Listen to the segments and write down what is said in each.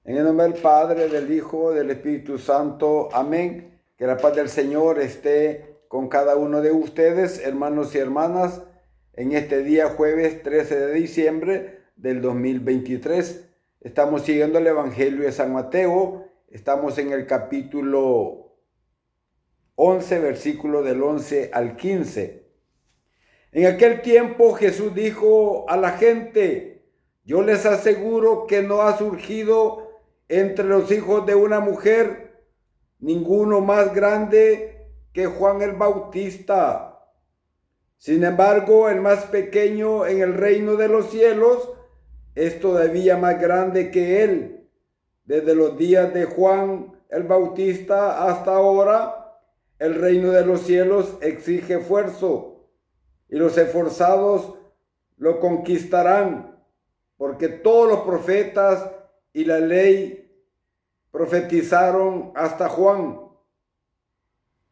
En el nombre del Padre, del Hijo, del Espíritu Santo. Amén. Que la paz del Señor esté con cada uno de ustedes, hermanos y hermanas, en este día jueves 13 de diciembre del 2023. Estamos siguiendo el Evangelio de San Mateo. Estamos en el capítulo 11, versículo del 11 al 15. En aquel tiempo Jesús dijo a la gente: yo les aseguro que no ha surgido entre los hijos de una mujer ninguno más grande que Juan el Bautista. Sin embargo, el más pequeño en el reino de los cielos es todavía más grande que él. Desde los días de Juan el Bautista hasta ahora, el reino de los cielos exige esfuerzo, y los esforzados lo conquistarán, porque todos los profetas y la ley profetizaron hasta Juan.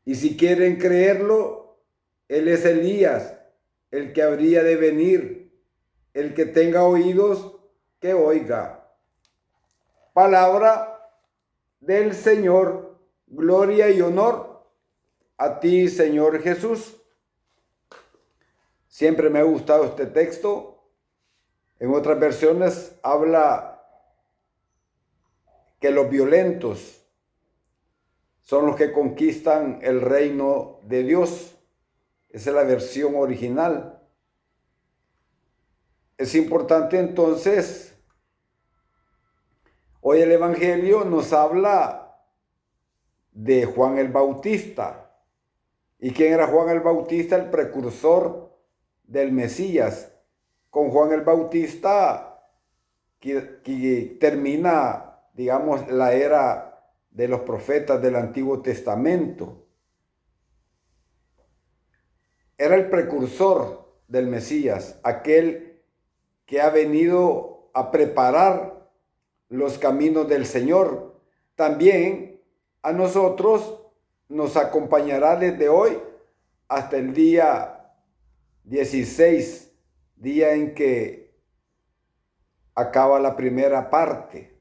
Y si quieren creerlo, él es Elías, el que habría de venir. El que tenga oídos, que oiga. Palabra del Señor. Gloria y honor a ti, Señor Jesús. Siempre me ha gustado este texto. En otras versiones habla que los violentos son los que conquistan el reino de Dios. Esa es la versión original. Es importante entonces, hoy el Evangelio nos habla de Juan el Bautista. ¿Y quién era Juan el Bautista? El precursor del Mesías. Con Juan el Bautista que termina, digamos, la era de los profetas del Antiguo Testamento. Era el precursor del Mesías, aquel que ha venido a preparar los caminos del Señor. También a nosotros nos acompañará desde hoy hasta el día 16, día en que acaba la primera parte,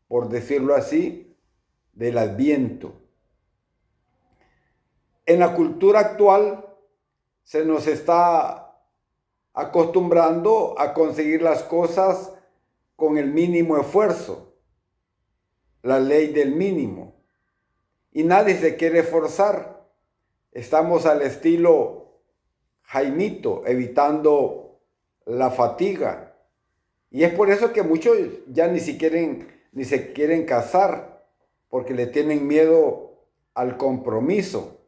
por decirlo así, del Adviento. En la cultura actual se nos está acostumbrando a conseguir las cosas con el mínimo esfuerzo, la ley del mínimo. Y nadie se quiere esforzar. Estamos al estilo Jaimito, evitando la fatiga. Y es por eso que muchos ya ni se quieren casar, porque le tienen miedo al compromiso.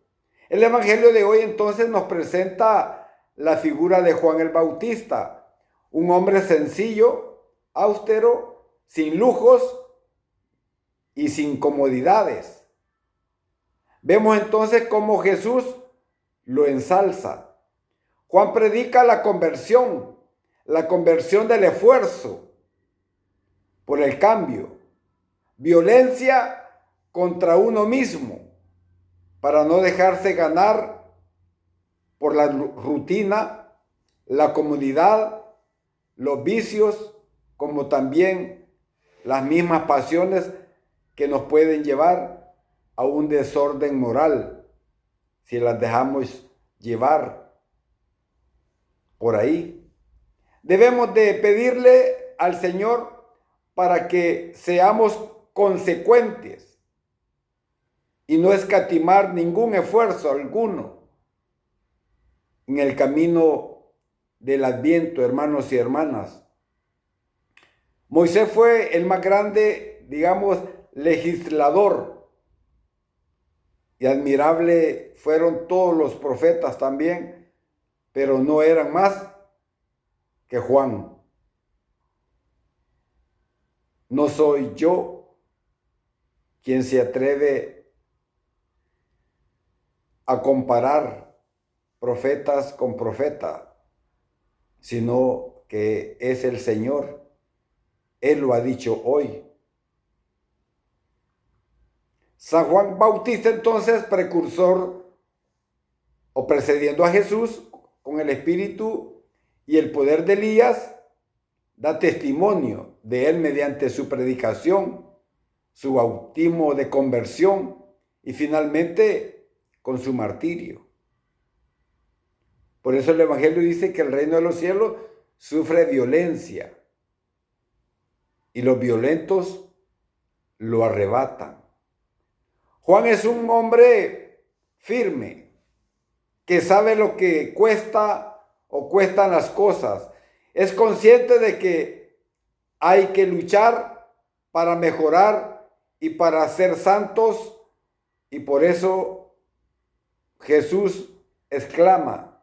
El Evangelio de hoy entonces nos presenta la figura de Juan el Bautista, un hombre sencillo, austero, sin lujos y sin comodidades. Vemos entonces cómo Jesús lo ensalza. Juan predica la conversión del esfuerzo por el cambio, violencia contra uno mismo para no dejarse ganar por la rutina, la comodidad, los vicios, como también las mismas pasiones que nos pueden llevar a un desorden moral si las dejamos llevar por ahí. Debemos de pedirle al Señor para que seamos consecuentes y no escatimar ningún esfuerzo alguno en el camino del Adviento, hermanos y hermanas. Moisés fue el más grande, digamos, legislador, y admirable fueron todos los profetas también, pero no eran más que Juan. No soy yo quien se atreve a comparar profetas con profeta, sino que es el Señor. Él lo ha dicho hoy. San Juan Bautista entonces, precursor o precediendo a Jesús con el Espíritu y el poder de Elías, da testimonio de él mediante su predicación su bautismo de conversión y finalmente con su martirio. Por eso el Evangelio dice que el reino de los cielos sufre violencia y los violentos lo arrebatan. Juan es un hombre firme, que sabe lo que cuesta o cuestan las cosas. Es consciente de que hay que luchar para mejorar y para ser santos, y por eso Jesús exclama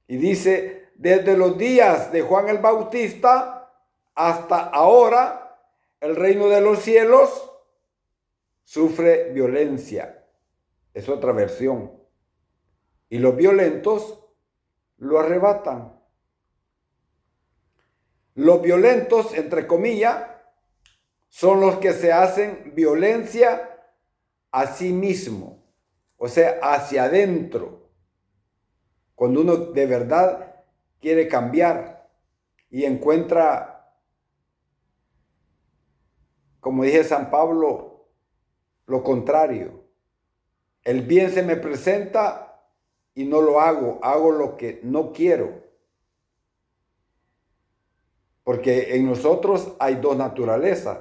y dice: desde los días de Juan el Bautista hasta ahora, el reino de los cielos sufre violencia. Es otra versión. Y los violentos lo arrebatan. Los violentos, entre comillas, son los que se hacen violencia a sí mismo, o sea, hacia adentro. Cuando uno de verdad quiere cambiar y encuentra, como dije San Pablo, lo contrario. El bien se me presenta y no lo hago, hago lo que no quiero. Porque en nosotros hay dos naturalezas.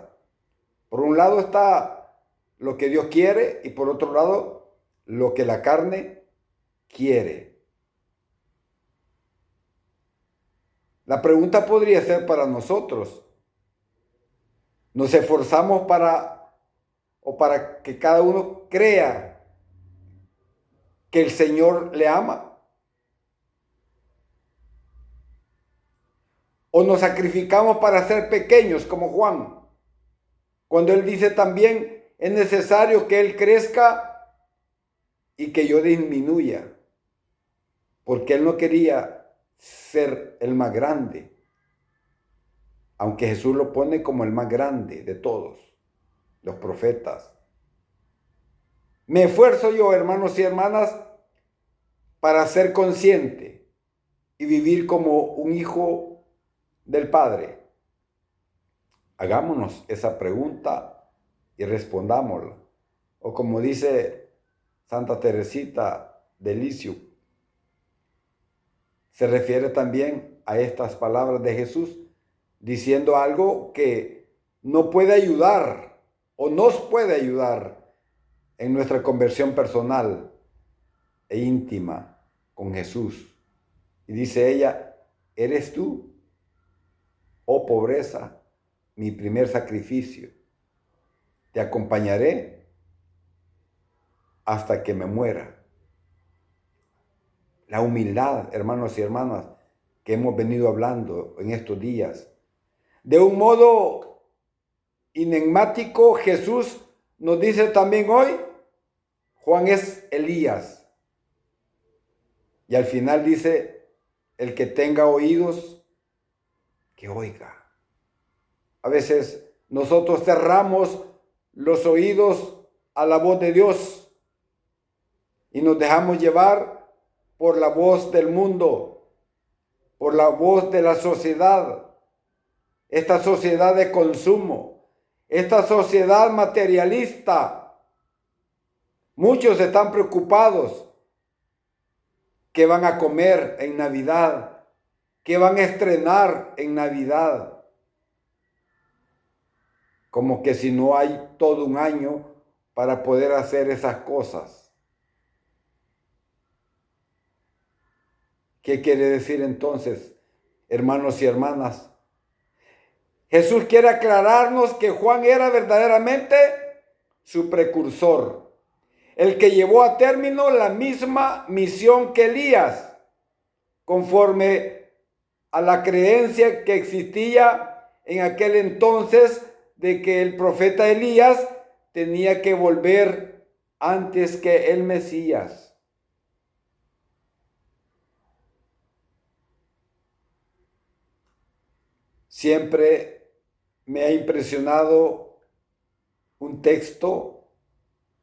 Por un lado está lo que Dios quiere y por otro lado lo que la carne quiere. La pregunta podría ser para nosotros: ¿nos esforzamos para que cada uno crea que el Señor le ama? ¿O nos sacrificamos para ser pequeños como Juan? Cuando él dice también: es necesario que él crezca y que yo disminuya. Porque él no quería ser el más grande, aunque Jesús lo pone como el más grande de todos los profetas. Me esfuerzo yo, hermanos y hermanas, para ser consciente y vivir como un hijo del Padre. Hagámonos esa pregunta y respondámosla. O como dice Santa Teresita de Lisieux, se refiere también a estas palabras de Jesús, diciendo algo que no puede ayudar o nos puede ayudar en nuestra conversión personal e íntima con Jesús. Y dice ella: ¿eres tú, oh pobreza, mi primer sacrificio? Te acompañaré hasta que me muera. La humildad, hermanos y hermanas, que hemos venido hablando en estos días. De un modo enigmático, Jesús nos dice también hoy: Juan es Elías. Y al final dice: el que tenga oídos, que oiga. A veces nosotros cerramos los oídos a la voz de Dios y nos dejamos llevar por la voz del mundo, por la voz de la sociedad, esta sociedad de consumo, esta sociedad materialista. Muchos están preocupados: ¿qué van a comer en Navidad? ¿Qué van a estrenar en Navidad? Como que si no hay todo un año para poder hacer esas cosas. ¿Qué quiere decir entonces, hermanos y hermanas? Jesús quiere aclararnos que Juan era verdaderamente su precursor, el que llevó a término la misma misión que Elías, conforme a la creencia que existía en aquel entonces de que el profeta Elías tenía que volver antes que el Mesías. Siempre me ha impresionado un texto,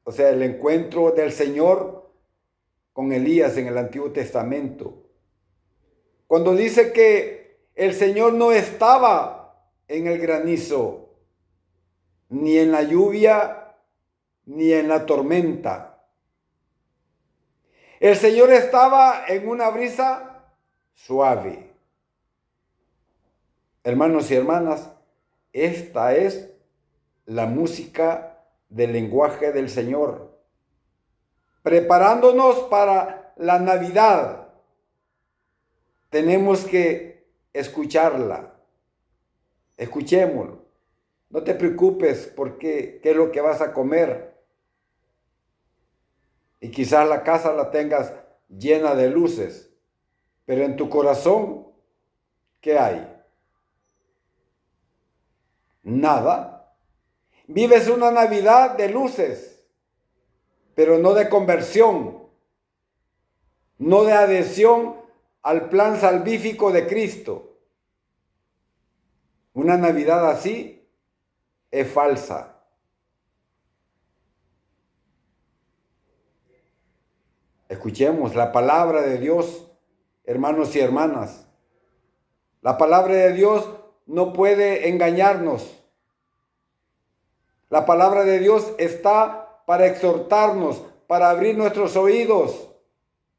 o sea, el encuentro del Señor con Elías en el Antiguo Testamento. Cuando dice que el Señor no estaba en el granizo, ni en la lluvia, ni en la tormenta. El Señor estaba en una brisa suave. Hermanos y hermanas, esta es la música del lenguaje del Señor, preparándonos para la Navidad. Tenemos que escucharla. Escuchémoslo. No te preocupes porque qué es lo que vas a comer. Y quizás la casa la tengas llena de luces, pero en tu corazón, ¿qué hay? Nada. Vives una Navidad de luces, pero no de conversión, no de adhesión al plan salvífico de Cristo. Una Navidad así es falsa. Escuchemos la palabra de Dios, hermanos y hermanas. La palabra de Dios no puede engañarnos. La palabra de Dios está para exhortarnos, para abrir nuestros oídos.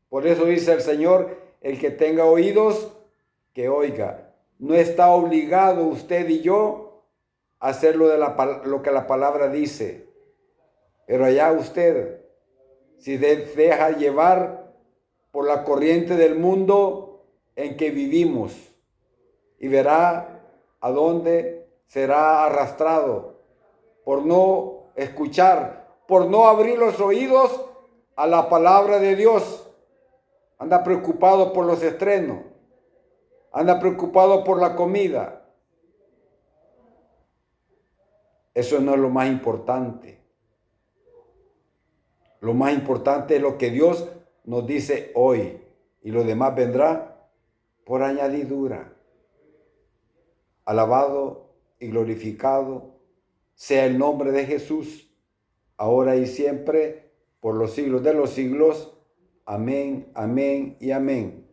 Por eso dice el Señor, el que tenga oídos, que oiga. No está obligado usted y yo a hacer lo que la palabra dice. Pero allá usted, si deja llevar por la corriente del mundo en que vivimos, y verá a dónde será arrastrado por no escuchar, por no abrir los oídos a la palabra de Dios. Anda preocupado por los estrenos, anda preocupado por la comida. Eso no es lo más importante. Lo más importante es lo que Dios nos dice hoy, y lo demás vendrá por añadidura. Alabado y glorificado sea el nombre de Jesús, ahora y siempre, por los siglos de los siglos. Amén, amén y amén.